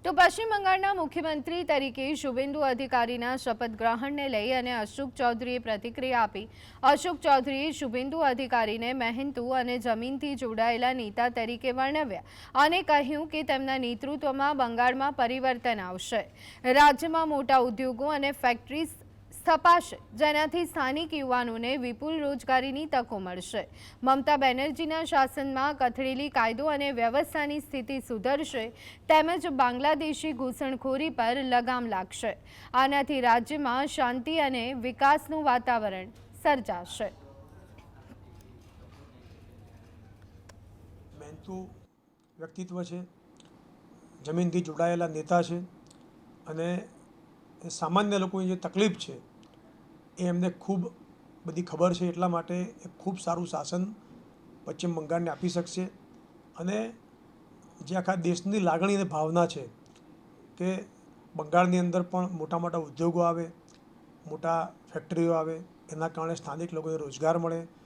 તો પશ્ચિમ બંગાળના મુખ્યમંત્રી તરીકે શુભેન્દુ અધિકારીના શપથ ગ્રહણને લઈ અને અશોક ચૌધરીએ પ્રતિક્રિયા આપી। અશોક ચૌધરીએ શુભેન્દુ અધિકારીને મહેનતુ અને જમીનથી જોડાયેલા નેતા તરીકે વર્ણવ્યા અને કહ્યું કે તેમના નેતૃત્વમાં બંગાળમાં પરિવર્તન આવશે। રાજ્યમાં મોટા ઉદ્યોગો અને ફેક્ટરી સ્થપાશે, જેનાથી સ્થાનિક યુવાનોને વિપુલ રોજગારીની તકો મળશે। મમતા બેનર્જીના શાસનમાં કથળેલી કાયદો અને વ્યવસ્થાની સ્થિતિ સુધરશે, તેમજ બાંગ્લાદેશી ઘૂસણખોરી પર લગામ લાગશે। આનાથી રાજ્યમાં શાંતિ અને વિકાસનું વાતાવરણ સર્જાશે। મહેનતુ વ્યક્તિત્વ છે, જમીનથી જોડાયેલા નેતા છે અને સામાન્ય લોકોની જે તકલીફ છે એ એમને ખૂબ બધી ખબર છે। એટલા માટે એ ખૂબ સારું શાસન પશ્ચિમ બંગાળને આપી શકશે અને જે આખા દેશની લાગણી અને ભાવના છે કે બંગાળની અંદર પણ મોટા મોટા ઉદ્યોગો આવે, મોટા ફેક્ટરીઓ આવે, એના કારણે સ્થાનિક લોકોને રોજગાર મળે।